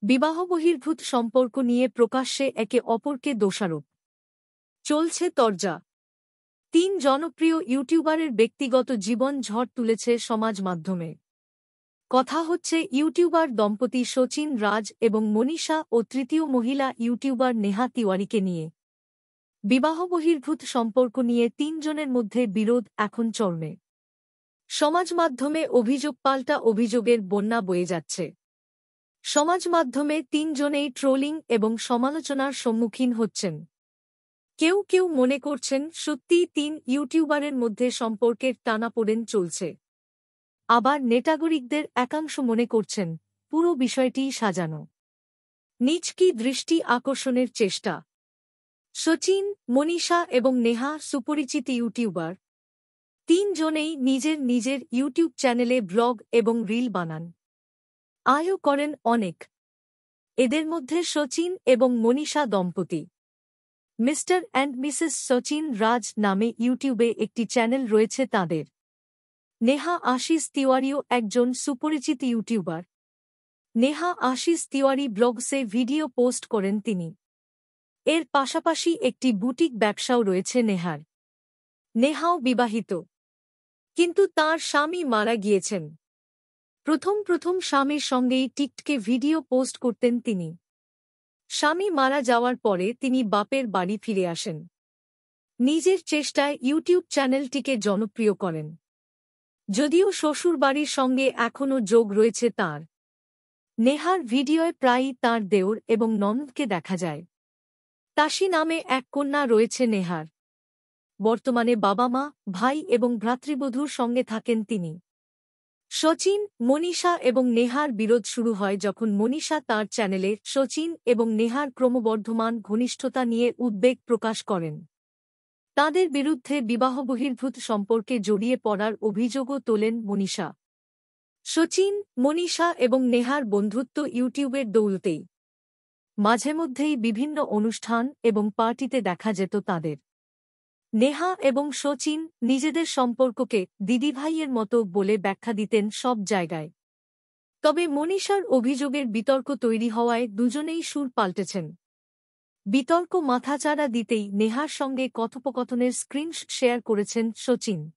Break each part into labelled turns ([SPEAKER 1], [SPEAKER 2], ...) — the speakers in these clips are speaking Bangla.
[SPEAKER 1] বিবাহবহির্ভূত সম্পর্ক নিয়ে প্রকাশ্যে একে অপরকে দোষারোপ চলছে তরজা। ৩ জনপ্রিয় ইউটিউবারের ব্যক্তিগত জীবন ঝড় তুলেছে সমাজ মাধ্যমে। কথা হচ্ছে ইউটিউবার দম্পতি শচীন রাজ এবং মনীষা ও তৃতীয় মহিলা ইউটিউবার নেহা তিওয়ারিকে নিয়ে। বিবাহবহির্ভূত সম্পর্ক নিয়ে ৩ জনের মধ্যে বিরোধ এখন চরমে। সমাজ মাধ্যমে অভিযোগ পাল্টা অভিযোগের বন্যা বয়ে যাচ্ছে। সমাজ মাধ্যমে ৩ জনেই ট্রোলিং এবং সমালোচনার সম্মুখীন হচ্ছেন। কেউ কেউ মনে করছেন সত্যিই ৩ ইউটিউবারের মধ্যে সম্পর্কের টানাপোড়েন চলছে। আবার নেটাগরিকদের একাংশ মনে করছেন পুরো বিষয়টিই সাজানো। নিছকি দৃষ্টি আকর্ষণের চেষ্টা। শচীন, মনীষা এবং নেহা সুপরিচিত ইউটিউবার। ৩ জনেই নিজের ইউটিউব চ্যানেলে ব্লগ এবং রিল বানান। আয়ও করেন অনেক। এদের মধ্যে শচীন এবং মনীষা দম্পতি। মিস্টার অ্যান্ড মিসেস শচীন রাজ নামে ইউটিউবে একটি চ্যানেল রয়েছে তাঁদের। নেহা আশিস তিওয়ারিও একজন সুপরিচিত ইউটিউবার। নেহা আশিস তিওয়ারি ব্লগসে ভিডিও পোস্ট করেন তিনি। এর পাশাপাশি একটি বুটিক ব্যবসাও রয়েছে নেহার। নেহাও বিবাহিত, কিন্তু তাঁর স্বামী মারা গিয়েছেন। প্রথম স্বামীর সঙ্গেই টিকটকে ভিডিও পোস্ট করতেন তিনি। স্বামী মারা যাওয়ার পরে তিনি বাপের বাড়ি ফিরে আসেন। নিজের চেষ্টায় ইউটিউব চ্যানেলটিকে জনপ্রিয় করেন। যদিও শ্বশুরবাড়ির সঙ্গে এখনও যোগ রয়েছে তাঁর। নেহার ভিডিওয় প্রায়ই তাঁর দেওর এবং ননদকে দেখা যায়। তাসি নামে এক কন্যা রয়েছে নেহার। বর্তমানে বাবা-মা, ভাই এবং ভ্রাতৃবধূর সঙ্গে থাকেন তিনি। শচীন, মনীষা এবং নেহার বিরোধ শুরু হয় যখন মনীষা তাঁর চ্যানেলে শচীন এবং নেহার ক্রমবর্ধমান ঘনিষ্ঠতা নিয়ে উদ্বেগ প্রকাশ করেন। তাঁদের বিরুদ্ধে বিবাহবহির্ভূত সম্পর্কে জড়িয়ে পড়ার অভিযোগও তোলেন মনীষা। শচীন, মনীষা এবং নেহার বন্ধুত্ব ইউটিউবের দৌলতেই। মাঝেমধ্যেই বিভিন্ন অনুষ্ঠান এবং পার্টিতে দেখা যেত তাঁদের। নেহা এবং শচীন নিজেদের সম্পর্ককে দিদিভাইয়ের মতো বলে ব্যাখ্যা দিতেন সব জায়গায়। তবে মনীষার অভিযোগের বিতর্ক তৈরি হওয়ায় দুজনেই সুর পাল্টেছেন। বিতর্ক মাথাচাড়া দিতেই নেহার সঙ্গে কথোপকথনের স্ক্রিনশট শেয়ার করেছেন শচীন।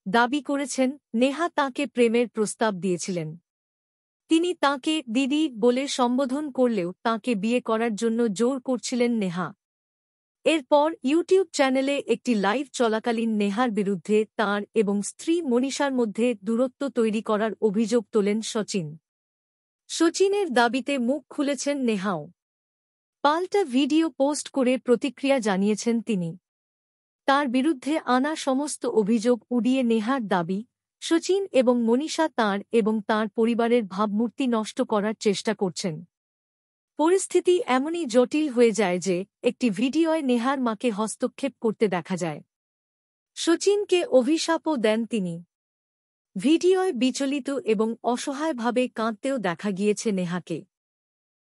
[SPEAKER 1] দাবি করেছেন নেহা তাঁকে প্রেমের প্রস্তাব দিয়েছিলেন। তিনি তাঁকে দিদি বলে সম্বোধন করলেও তাঁকে বিয়ে করার জন্য জোর করছিলেন নেহা। এরপর ইউটিউব চ্যানেলে একটি লাইভ চলাকালীন নেহার বিরুদ্ধে তাঁর এবং স্ত্রী মনীষার মধ্যে দূরত্ব তৈরি করার অভিযোগ তোলেন শচীন। শচীনের দাবিতে মুখ খুলেছেন নেহাও। পাল্টা ভিডিও পোস্ট করে প্রতিক্রিয়া জানিয়েছেন তিনি। তার বিরুদ্ধে আনা সমস্ত অভিযোগ উড়িয়ে নেহার দাবি, শচীন এবং মনীষা তাঁর এবং তাঁর পরিবারের ভাবমূর্তি নষ্ট করার চেষ্টা করছেন। পরিস্থিতি এমনই জটিল হয়ে যায় যে একটি ভিডিওয় নেহার মাকে হস্তক্ষেপ করতে দেখা যায়। শচীনকে অভিশাপও দেন তিনি। ভিডিওয় বিচলিত এবং অসহায়ভাবে কাঁদতেও দেখা গিয়েছে নেহাকে।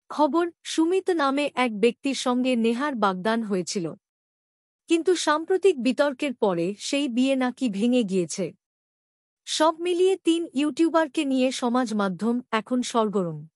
[SPEAKER 1] খবর, সুমিত নামে এক ব্যক্তির সঙ্গে নেহার বাগদান হয়েছিল। কিন্তু সাম্প্রতিক বিতর্কের পরে সেই বিয়ে নাকি ভেঙে গিয়েছে। সব মিলিয়ে ৩ ইউটিউবারকে নিয়ে সমাজ মাধ্যম এখন সরগরম।